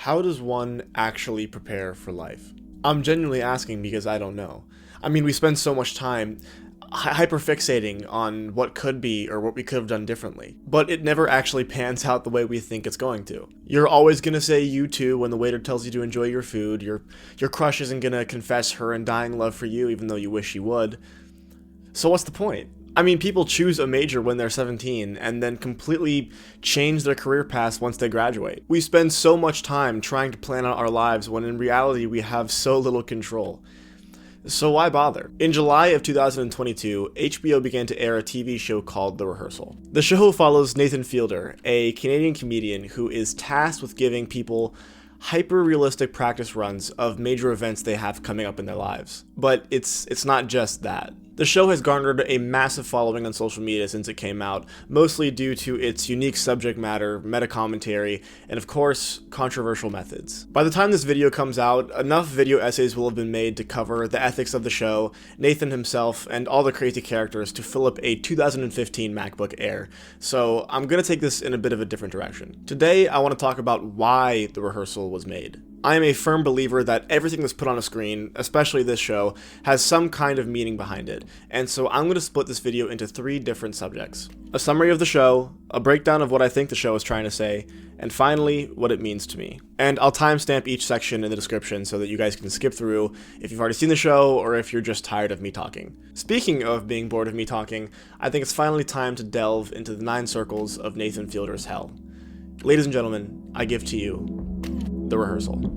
How does one actually prepare for life? I'm genuinely asking because I don't know. I mean, we spend so much time hyperfixating on what could be or what we could have done differently, but it never actually pans out the way we think it's going to. You're always gonna say you too when the waiter tells you to enjoy your food. Your crush isn't gonna confess her undying love for you even though you wish she would. So what's the point? I mean, people choose a major when they're 17 and then completely change their career paths once they graduate. We spend so much time trying to plan out our lives when in reality we have so little control. So why bother? In July of 2022, HBO began to air a TV show called The Rehearsal. The show follows Nathan Fielder, a Canadian comedian who is tasked with giving people hyper-realistic practice runs of major events they have coming up in their lives. But it's not just that. The show has garnered a massive following on social media since it came out, mostly due to its unique subject matter, meta-commentary, and of course, controversial methods. By the time this video comes out, enough video essays will have been made to cover the ethics of the show, Nathan himself, and all the crazy characters to fill up a 2015 MacBook Air. So I'm gonna take this in a bit of a different direction. Today, I want to talk about why The Rehearsal was made. I am a firm believer that everything that's put on a screen, especially this show, has some kind of meaning behind it, and so I'm going to split this video into 3 different subjects. A summary of the show, a breakdown of what I think the show is trying to say, and finally, what it means to me. And I'll timestamp each section in the description so that you guys can skip through if you've already seen the show or if you're just tired of me talking. Speaking of being bored of me talking, I think it's finally time to delve into the 9 circles of Nathan Fielder's hell. Ladies and gentlemen, I give to you The Rehearsal.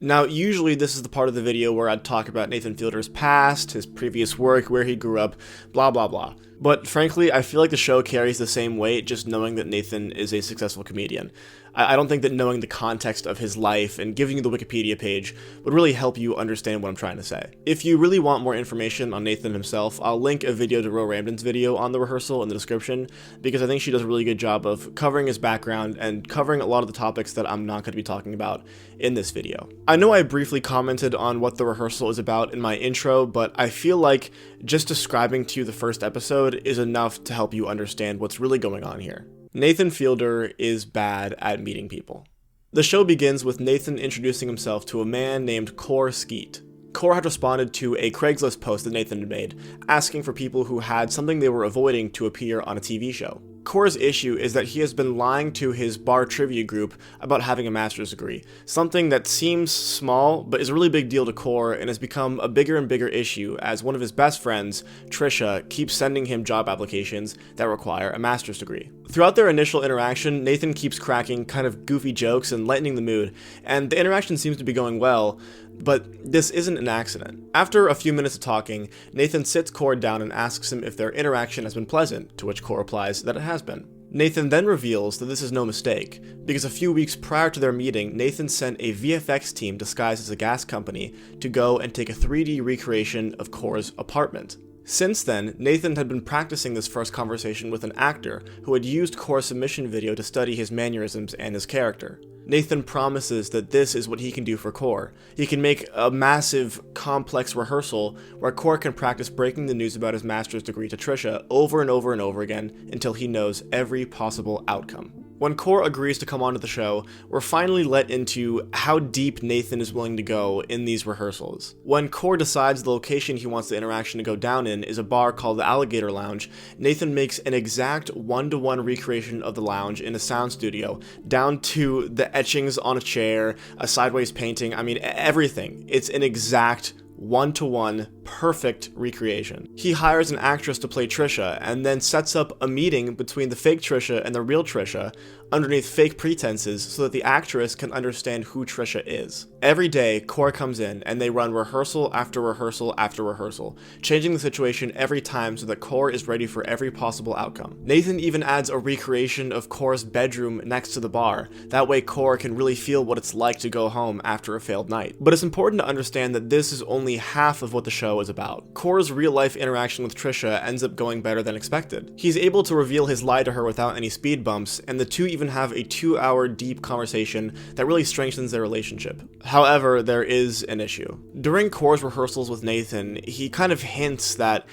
Now, usually this is the part of the video where I'd talk about Nathan Fielder's past, his previous work, where he grew up, blah blah blah. But frankly, I feel like the show carries the same weight just knowing that Nathan is a successful comedian. I don't think that knowing the context of his life and giving you the Wikipedia page would really help you understand what I'm trying to say. If you really want more information on Nathan himself, I'll link a video to Ro Ramden's video on The Rehearsal in the description, because I think she does a really good job of covering his background and covering a lot of the topics that I'm not going to be talking about in this video. I know I briefly commented on what The Rehearsal is about in my intro, but I feel like just describing to you the first episode is enough to help you understand what's really going on here. Nathan Fielder is bad at meeting people. The show begins with Nathan introducing himself to a man named Cor Skeet. Cor had responded to a Craigslist post that Nathan had made, asking for people who had something they were avoiding to appear on a TV show. Cor's issue is that he has been lying to his bar trivia group about having a master's degree, something that seems small but is a really big deal to Cor and has become a bigger and bigger issue as one of his best friends, Trisha, keeps sending him job applications that require a master's degree. Throughout their initial interaction, Nathan keeps cracking kind of goofy jokes and lightening the mood, and the interaction seems to be going well, but this isn't an accident. After a few minutes of talking, Nathan sits Cor down and asks him if their interaction has been pleasant, to which Cor replies that it has been. Nathan then reveals that this is no mistake, because a few weeks prior to their meeting, Nathan sent a VFX team disguised as a gas company to go and take a 3D recreation of Cor's apartment. Since then, Nathan had been practicing this first conversation with an actor who had used Cor's submission video to study his mannerisms and his character. Nathan promises that this is what he can do for Cor. He can make a massive, complex rehearsal where Cor can practice breaking the news about his master's degree to Trisha over and over and over again until he knows every possible outcome. When Cor agrees to come onto the show, we're finally let into how deep Nathan is willing to go in these rehearsals. When Cor decides the location he wants the interaction to go down in is a bar called the Alligator Lounge, Nathan makes an exact one-to-one recreation of the lounge in a sound studio, down to the etchings on a chair, a sideways painting, I mean everything. It's an exact one-to-one perfect recreation. He hires an actress to play Trisha and then sets up a meeting between the fake Trisha and the real Trisha underneath fake pretenses so that the actress can understand who Trisha is. Every day, Core comes in and they run rehearsal after rehearsal after rehearsal, changing the situation every time so that Core is ready for every possible outcome. Nathan even adds a recreation of Core's bedroom next to the bar. That way Core can really feel what it's like to go home after a failed night. But it's important to understand that this is only half of what the show is about. Core's real-life interaction with Trisha ends up going better than expected. He's able to reveal his lie to her without any speed bumps, and the two even have a 2-hour deep conversation that really strengthens their relationship. However, there is an issue. During Core's rehearsals with Nathan, he kind of hints that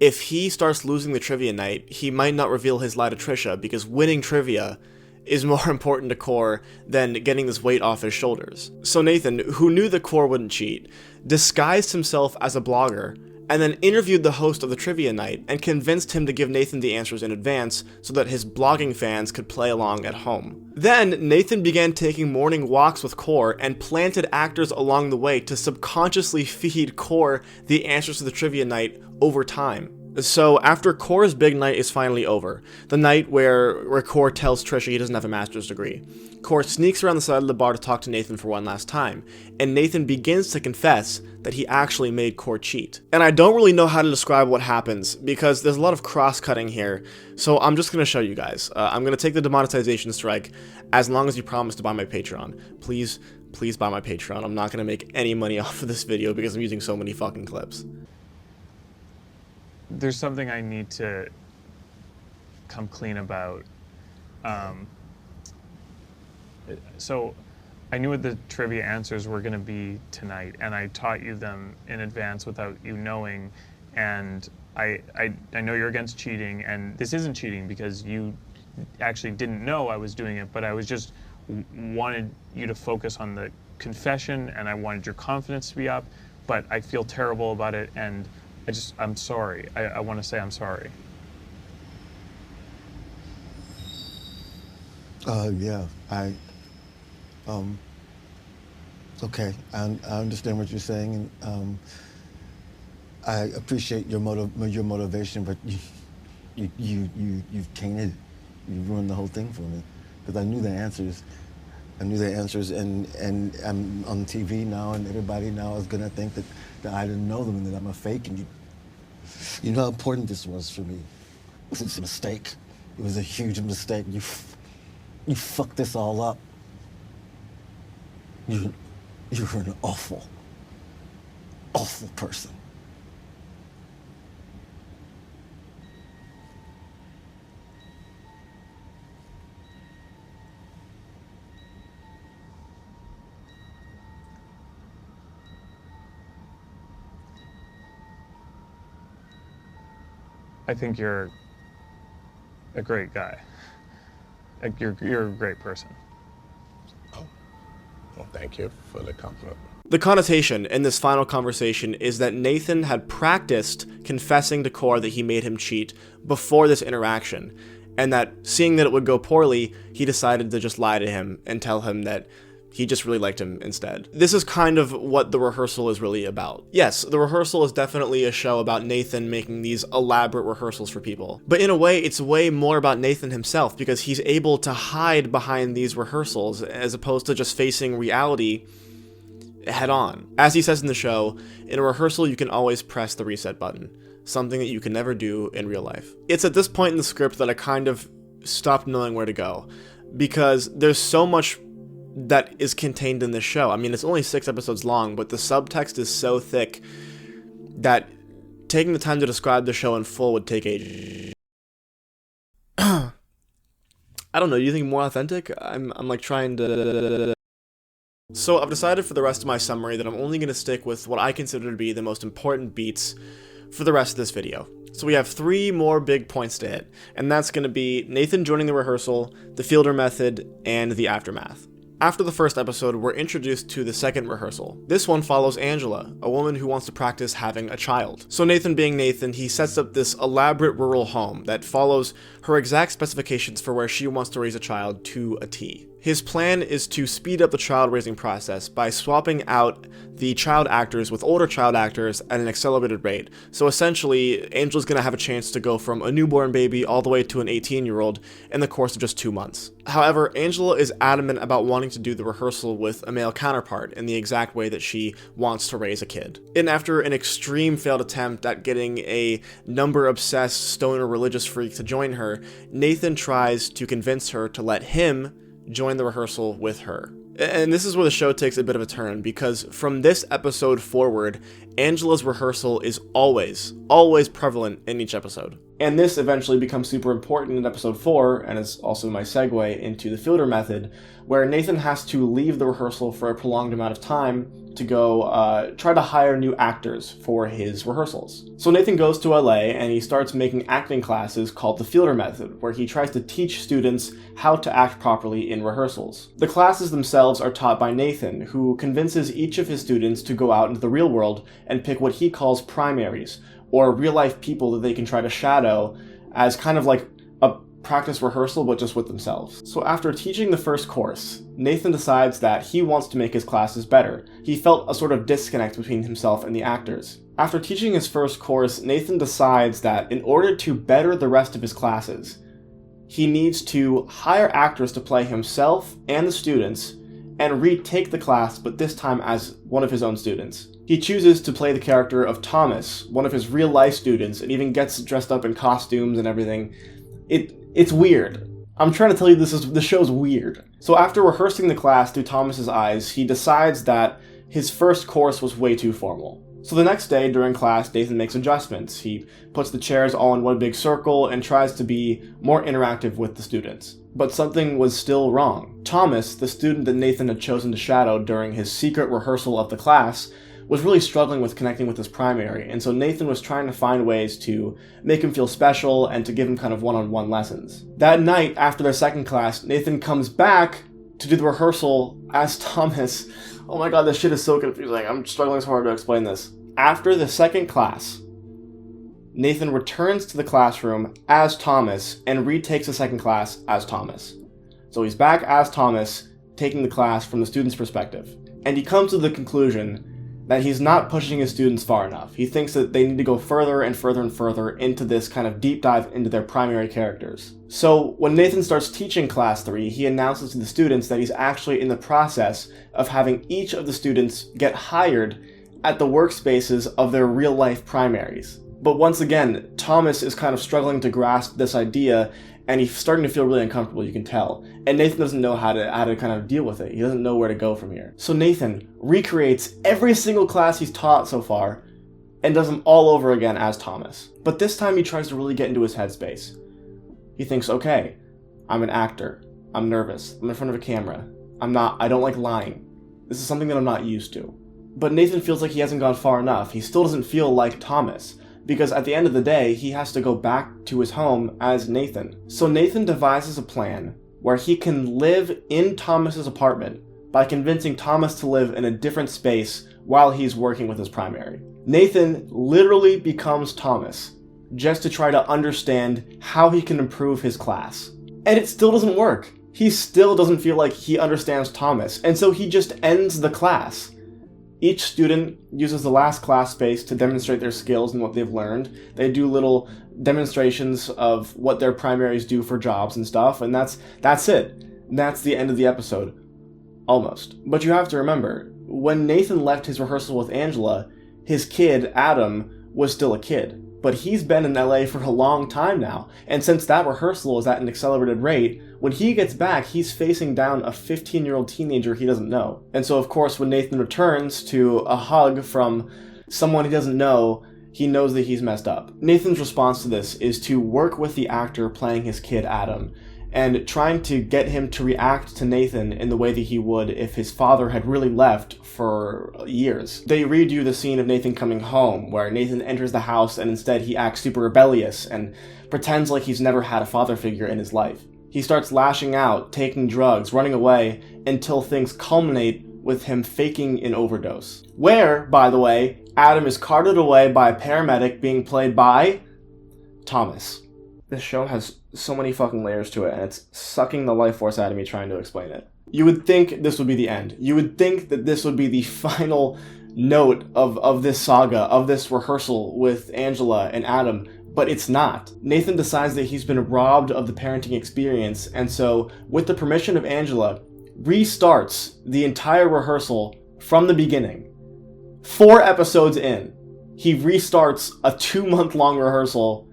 if he starts losing the trivia night, he might not reveal his lie to Trisha because winning trivia is more important to Core than getting this weight off his shoulders. So Nathan, who knew that Core wouldn't cheat, disguised himself as a blogger and then interviewed the host of the trivia night and convinced him to give Nathan the answers in advance so that his blogging fans could play along at home. Then, Nathan began taking morning walks with Core and planted actors along the way to subconsciously feed Core the answers to the trivia night over time. So after Core's big night is finally over, the night where Core tells Trisha he doesn't have a master's degree, Core sneaks around the side of the bar to talk to Nathan for one last time, and Nathan begins to confess that he actually made Core cheat. And I don't really know how to describe what happens, because there's a lot of cross-cutting here, so I'm just going to show you guys. I'm going to take the demonetization strike as long as you promise to buy my Patreon. Please buy my Patreon. I'm not going to make any money off of this video because I'm using so many fucking clips. There's something I need to come clean about. So I knew what the trivia answers were going to be tonight, and I taught you them in advance without you knowing. And I know you're against cheating, and this isn't cheating because you actually didn't know I was doing it, but I was just wanted you to focus on the confession, and I wanted your confidence to be up, but I feel terrible about it, and I'm sorry. I want to say I'm sorry. Yeah, okay, I understand what you're saying, and I appreciate your motivation, but you've tainted, you ruined the whole thing for me, because I knew the answers. And I'm on TV now, and everybody now is gonna think that I didn't know them and that I'm a fake. And you know how important this was for me. It was a mistake. It was a huge mistake. You fucked this all up. You're an awful person. I think you're a great guy. Like you're a great person. Oh, well, thank you for the compliment. The connotation in this final conversation is that Nathan had practiced confessing to Core that he made him cheat before this interaction, and that seeing that it would go poorly, he decided to just lie to him and tell him that he just really liked him instead. This is kind of what the rehearsal is really about. Yes, the rehearsal is definitely a show about Nathan making these elaborate rehearsals for people. But in a way, it's way more about Nathan himself because he's able to hide behind these rehearsals as opposed to just facing reality head on. As he says in the show, in a rehearsal you can always press the reset button, something that you can never do in real life. It's at this point in the script that I kind of stopped knowing where to go because there's so much that is contained in this show. I mean, it's only 6 episodes long, but the subtext is so thick that taking the time to describe the show in full would take ages. I don't know, do you think more authentic? I'm like trying to... So I've decided for the rest of my summary that I'm only going to stick with what I consider to be the most important beats for the rest of this video. So we have 3 more big points to hit, and that's going to be Nathan joining the rehearsal, the Fielder method, and the aftermath. After the first episode, we're introduced to the second rehearsal. This one follows Angela, a woman who wants to practice having a child. So Nathan being Nathan, he sets up this elaborate rural home that follows her exact specifications for where she wants to raise a child to a T. His plan is to speed up the child raising process by swapping out the child actors with older child actors at an accelerated rate. So essentially, Angela's going to have a chance to go from a newborn baby all the way to an 18-year-old in the course of just 2 months. However, Angela is adamant about wanting to do the rehearsal with a male counterpart in the exact way that she wants to raise a kid. And after an extreme failed attempt at getting a number-obsessed stoner religious freak to join her, Nathan tries to convince her to let him join the rehearsal with her. And this is where the show takes a bit of a turn, because from this episode forward, Angela's rehearsal is always prevalent in each episode. And this eventually becomes super important in episode 4, and is also my segue into the Fielder method, where Nathan has to leave the rehearsal for a prolonged amount of time to go try to hire new actors for his rehearsals. So Nathan goes to LA and he starts making acting classes called the Fielder method, where he tries to teach students how to act properly in rehearsals. The classes themselves are taught by Nathan, who convinces each of his students to go out into the real world and pick what he calls primaries, or real-life people that they can try to shadow as kind of like a practice rehearsal, but just with themselves. So after teaching the first course, Nathan decides that he wants to make his classes better. He felt a sort of disconnect between himself and the actors. After teaching his first course, Nathan decides that in order to better the rest of his classes, he needs to hire actors to play himself and the students and retake the class, but this time as one of his own students. He chooses to play the character of Thomas, one of his real-life students, and even gets dressed up in costumes and everything. It's weird. I'm trying to tell you the show's weird. So after rehearsing the class through Thomas's eyes, he decides that his first course was way too formal. So the next day during class, Nathan makes adjustments. He puts the chairs all in one big circle and tries to be more interactive with the students. But something was still wrong. Thomas, the student that Nathan had chosen to shadow during his secret rehearsal of the class, was really struggling with connecting with his primary, and so Nathan was trying to find ways to make him feel special and to give him kind of one-on-one lessons. That night, after their second class, Nathan comes back to do the rehearsal as Thomas. Oh my god, this shit is so confusing. I'm struggling so hard to explain this. After the second class, Nathan returns to the classroom as Thomas and retakes the second class as Thomas. So he's back as Thomas, taking the class from the student's perspective. And he comes to the conclusion that he's not pushing his students far enough. He thinks that they need to go further and further and further into this kind of deep dive into their primary characters. So when Nathan starts teaching class 3, he announces to the students that he's actually in the process of having each of the students get hired at the workspaces of their real life primaries. But once again, Thomas is kind of struggling to grasp this idea, and he's starting to feel really uncomfortable, you can tell. And Nathan doesn't know how to kind of deal with it. He doesn't know where to go from here. So Nathan recreates every single class he's taught so far and does them all over again as Thomas. But this time he tries to really get into his headspace. He thinks, okay, I'm an actor. I'm nervous. I'm in front of a camera. I don't like lying. This is something that I'm not used to. But Nathan feels like he hasn't gone far enough. He still doesn't feel like Thomas, because at the end of the day, he has to go back to his home as Nathan. So Nathan devises a plan where he can live in Thomas's apartment by convincing Thomas to live in a different space while he's working with his primary. Nathan literally becomes Thomas just to try to understand how he can improve his class. And it still doesn't work. He still doesn't feel like he understands Thomas, and so he just ends the class. Each student uses the last class space to demonstrate their skills and what they've learned. They do little demonstrations of what their primaries do for jobs and stuff, and that's it. That's the end of the episode. Almost. But you have to remember, when Nathan left his rehearsal with Angela, his kid, Adam, was still a kid. But he's been in LA for a long time now, and since that rehearsal is at an accelerated rate, when he gets back, he's facing down a 15-year-old teenager he doesn't know. And so, of course, when Nathan returns to a hug from someone he doesn't know, he knows that he's messed up. Nathan's response to this is to work with the actor playing his kid, Adam, and trying to get him to react to Nathan in the way that he would if his father had really left for years. They redo the scene of Nathan coming home, where Nathan enters the house and instead he acts super rebellious and pretends like he's never had a father figure in his life. He starts lashing out, taking drugs, running away, until things culminate with him faking an overdose. Where, by the way, Adam is carted away by a paramedic being played by Thomas. This show has so many fucking layers to it, and it's sucking the life force out of me trying to explain it. You would think this would be the end. You would think that this would be the final note of this saga, of this rehearsal with Angela and Adam, but it's not. Nathan decides that he's been robbed of the parenting experience, and so, with the permission of Angela, restarts the entire rehearsal from the beginning. 4 episodes in, he restarts a 2-month-long rehearsal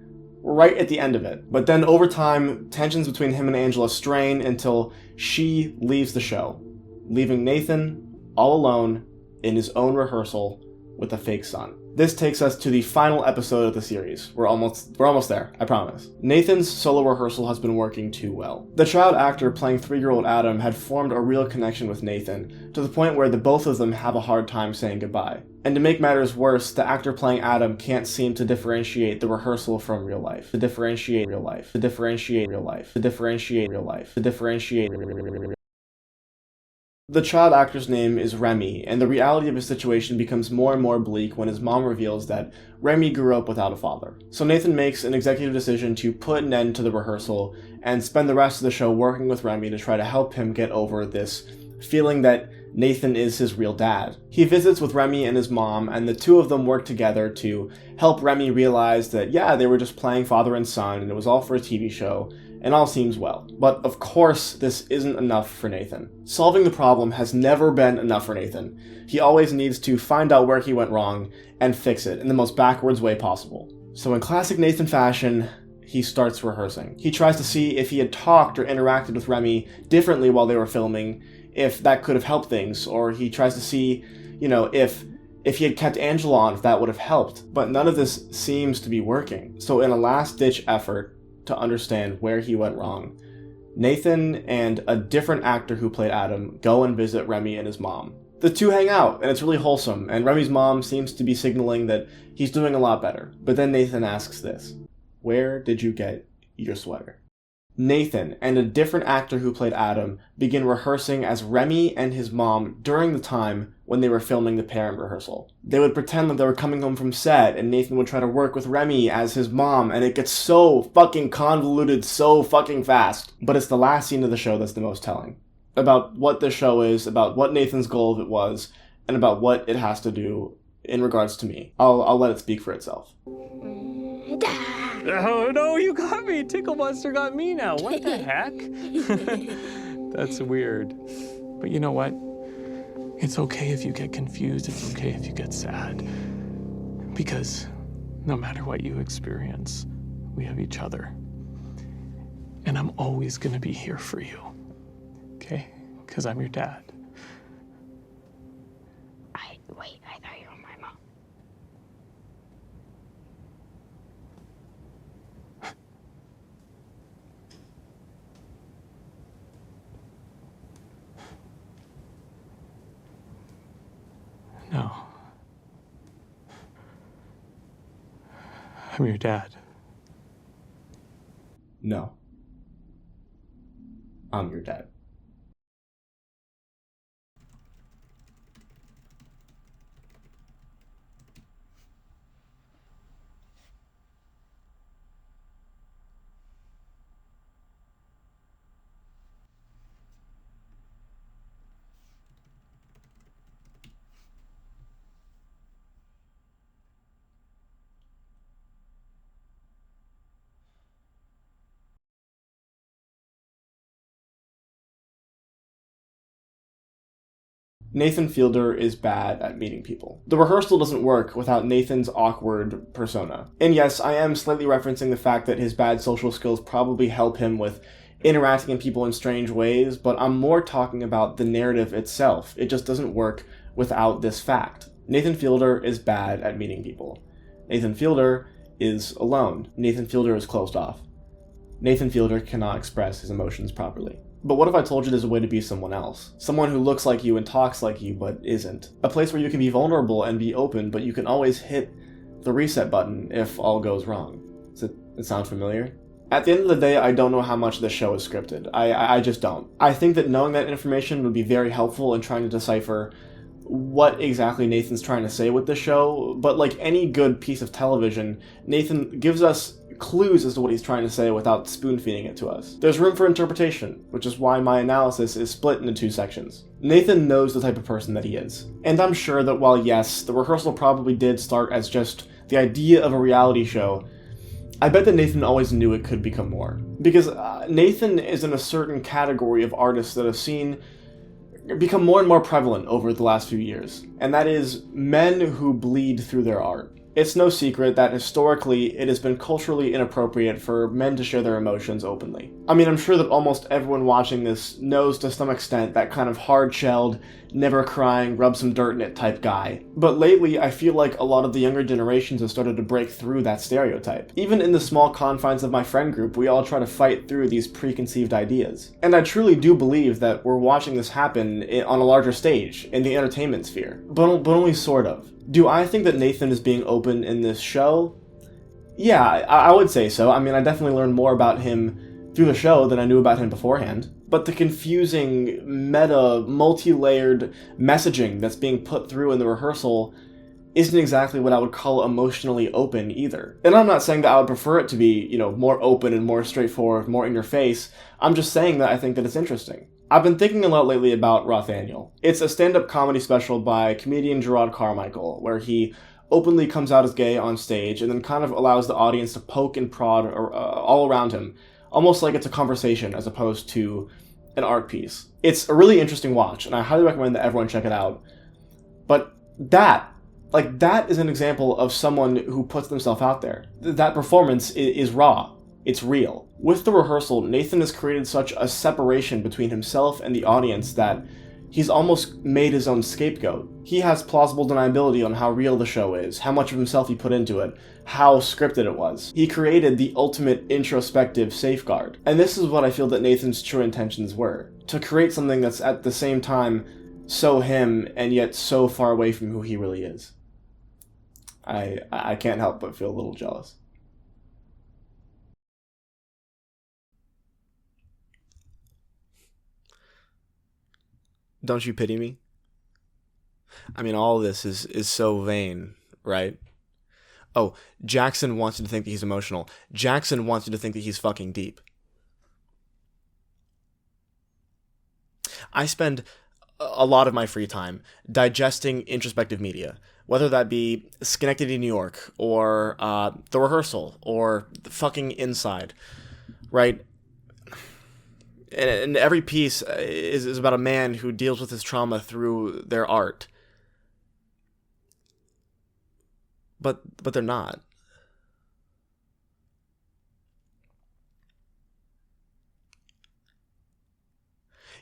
right at the end of it. But then over time, tensions between him and Angela strain until she leaves the show, leaving Nathan all alone in his own rehearsal with a fake son. This takes us to the final episode of the series. We're almost there, I promise. Nathan's solo rehearsal has been working too well. The child actor playing 3-year-old Adam had formed a real connection with Nathan, to the point where the both of them have a hard time saying goodbye. And to make matters worse, the actor playing Adam can't seem to differentiate the rehearsal from real life. To differentiate real life. To differentiate real life. To differentiate real life. To differentiate real. The child actor's name is Remy, and the reality of his situation becomes more and more bleak when his mom reveals that Remy grew up without a father. So Nathan makes an executive decision to put an end to the rehearsal and spend the rest of the show working with Remy to try to help him get over this feeling that Nathan is his real dad. He visits with Remy and his mom, and the two of them work together to help Remy realize that, yeah, they were just playing father and son, and it was all for a TV show, and all seems well. But of course, this isn't enough for Nathan. Solving the problem has never been enough for Nathan. He always needs to find out where he went wrong and fix it in the most backwards way possible. So in classic Nathan fashion, he starts rehearsing. He tries to see if he had talked or interacted with Remy differently while they were filming, if that could have helped things, or he tries to see, if he had kept Angela on, if that would have helped. But none of this seems to be working. So in a last-ditch effort to understand where he went wrong, Nathan and a different actor who played Adam go and visit Remy and his mom. The two hang out, and it's really wholesome, and Remy's mom seems to be signaling that he's doing a lot better. But then Nathan asks this: "Where did you get your sweater?" Nathan and a different actor who played Adam begin rehearsing as Remy and his mom during the time when they were filming the parent rehearsal. They would pretend that they were coming home from set, and Nathan would try to work with Remy as his mom, and it gets so fucking convoluted so fucking fast. But it's the last scene of the show that's the most telling. About what the show is, about what Nathan's goal of it was, and about what it has to do in regards to me. I'll let it speak for itself. Oh no, you got me! Tickle Monster got me now. What the heck? That's weird. But you know what? It's okay if you get confused. It's okay if you get sad. Because no matter what you experience, we have each other. And I'm always gonna be here for you. Okay? Because I'm your dad. Wait, I thought you were my mom. No. I'm your dad. No. I'm your dad. Nathan Fielder is bad at meeting people. The rehearsal doesn't work without Nathan's awkward persona. And yes, I am slightly referencing the fact that his bad social skills probably help him with interacting with people in strange ways, but I'm more talking about the narrative itself. It just doesn't work without this fact. Nathan Fielder is bad at meeting people. Nathan Fielder is alone. Nathan Fielder is closed off. Nathan Fielder cannot express his emotions properly. But what if I told you there's a way to be someone else? Someone who looks like you and talks like you, but isn't. A place where you can be vulnerable and be open, but you can always hit the reset button if all goes wrong. Does it sound familiar? At the end of the day, I don't know how much this show is scripted. I just don't. I think that knowing that information would be very helpful in trying to decipher what exactly Nathan's trying to say with the show, but like any good piece of television, Nathan gives us clues as to what he's trying to say without spoon-feeding it to us. There's room for interpretation, which is why my analysis is split into 2 sections. Nathan knows the type of person that he is. And I'm sure that while yes, the rehearsal probably did start as just the idea of a reality show, I bet that Nathan always knew it could become more. Because Nathan is in a certain category of artists that have seen become more and more prevalent over the last few years, and that is men who bleed through their art. It's no secret that historically it has been culturally inappropriate for men to share their emotions openly. I mean, I'm sure that almost everyone watching this knows to some extent that kind of hard-shelled, never crying, rub some dirt in it type guy. But lately, I feel like a lot of the younger generations have started to break through that stereotype. Even in the small confines of my friend group, we all try to fight through these preconceived ideas. And I truly do believe that we're watching this happen on a larger stage, in the entertainment sphere. But only sort of. Do I think that Nathan is being open in this show? Yeah, I would say so. I mean, I definitely learned more about him through the show than I knew about him beforehand. But the confusing, meta, multi-layered messaging that's being put through in the rehearsal isn't exactly what I would call emotionally open either. And I'm not saying that I would prefer it to be, more open and more straightforward, more in your face. I'm just saying that I think that it's interesting. I've been thinking a lot lately about Rothaniel. It's a stand-up comedy special by comedian Gerard Carmichael, where he openly comes out as gay on stage and then kind of allows the audience to poke and prod all around him, almost like it's a conversation as opposed to an art piece. It's a really interesting watch, and I highly recommend that everyone check it out. But that is an example of someone who puts themselves out there. That performance is raw. It's real. With the rehearsal, Nathan has created such a separation between himself and the audience that he's almost made his own scapegoat. He has plausible deniability on how real the show is, how much of himself he put into it, how scripted it was. He created the ultimate introspective safeguard. And this is what I feel that Nathan's true intentions were. To create something that's at the same time so him and yet so far away from who he really is. I can't help but feel a little jealous. Don't you pity me? I mean, all of this is so vain, right? Oh, Jackson wants you to think that he's emotional. Jackson wants you to think that he's fucking deep. I spend a lot of my free time digesting introspective media, whether that be Schenectady, New York, or The Rehearsal, or The fucking Inside, right? And every piece is about a man who deals with his trauma through their art. But they're not.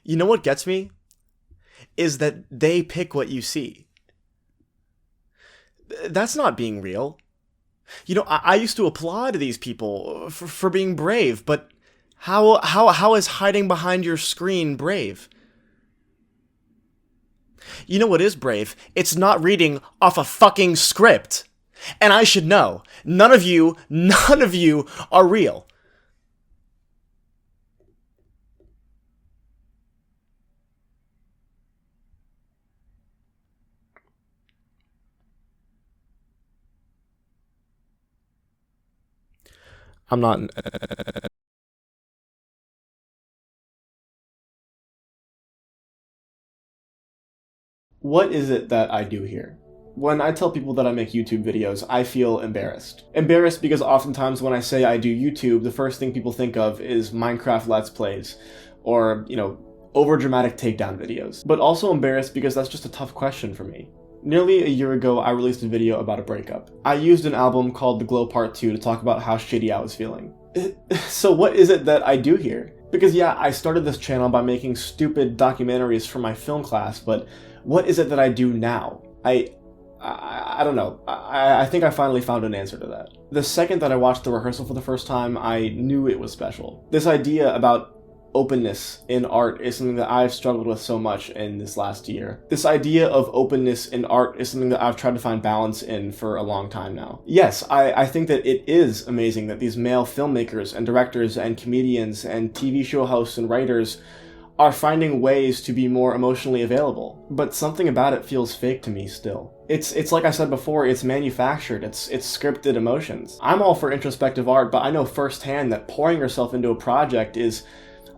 You know what gets me? Is that they pick what you see. That's not being real. I used to applaud these people for being brave, but how is hiding behind your screen brave? You know what is brave? It's not reading off a fucking script. And I should know. None of you are real. I'm not... What is it that I do here? When I tell people that I make YouTube videos, I feel embarrassed. Embarrassed because oftentimes when I say I do YouTube, the first thing people think of is Minecraft Let's Plays, or, over-dramatic takedown videos. But also embarrassed because that's just a tough question for me. Nearly a year ago, I released a video about a breakup. I used an album called The Glow Part 2 to talk about how shitty I was feeling. So what is it that I do here? Because yeah, I started this channel by making stupid documentaries for my film class, but what is it that I do now? I don't know. I think I finally found an answer to that. The second that I watched The Rehearsal for the first time, I knew it was special. This idea about openness in art is something that I've struggled with so much in this last year. This idea of openness in art is something that I've tried to find balance in for a long time now. Yes, I think that it is amazing that these male filmmakers and directors and comedians and TV show hosts and writers are finding ways to be more emotionally available. But something about it feels fake to me still. It's like I said before, it's manufactured, it's scripted emotions. I'm all for introspective art, but I know firsthand that pouring yourself into a project is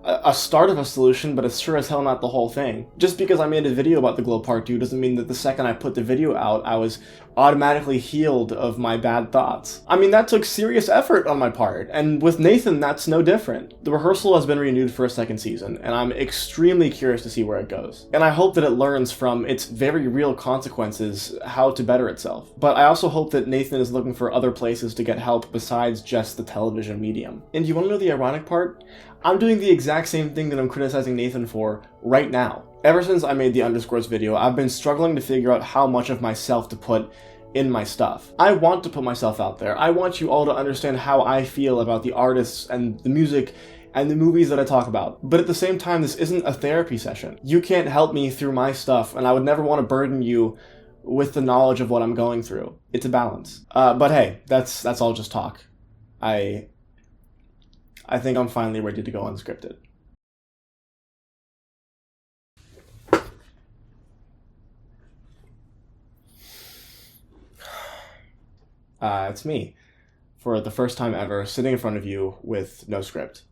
a start of a solution, but it's sure as hell not the whole thing. Just because I made a video about the glow part 2 doesn't mean that the second I put the video out, I was automatically healed of my bad thoughts. I mean, that took serious effort on my part, and with Nathan, that's no different. The Rehearsal has been renewed for a second season, and I'm extremely curious to see where it goes. And I hope that it learns from its very real consequences how to better itself. But I also hope that Nathan is looking for other places to get help besides just the television medium. And you want to know the ironic part? I'm doing the exact same thing that I'm criticizing Nathan for right now. Ever since I made the underscores video, I've been struggling to figure out how much of myself to put in my stuff. I want to put myself out there. I want you all to understand how I feel about the artists and the music and the movies that I talk about. But at the same time, this isn't a therapy session. You can't help me through my stuff, and I would never want to burden you with the knowledge of what I'm going through. It's a balance. But hey, that's all just talk. I think I'm finally ready to go unscripted. It's me, for the first time ever, sitting in front of you with no script.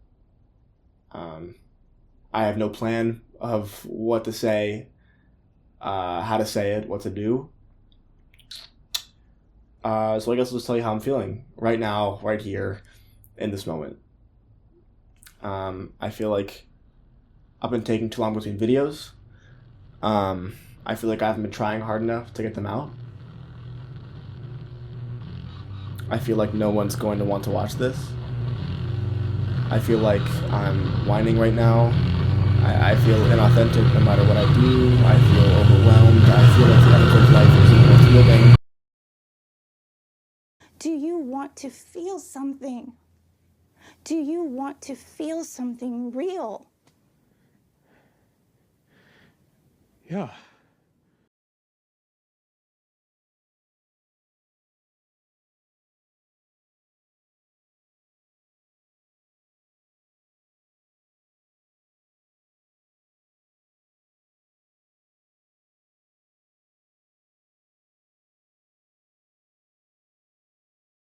I have no plan of what to say, how to say it, what to do. So I guess I'll just tell you how I'm feeling right now, right here, in this moment. I feel like I've been taking too long between videos. I feel like I haven't been trying hard enough to get them out. I feel like no one's going to want to watch this. I feel like I'm whining right now. I feel inauthentic no matter what I do. I feel overwhelmed. I feel like the essence of life isn't worth living. Do you want to feel something? Do you want to feel something real? Yeah.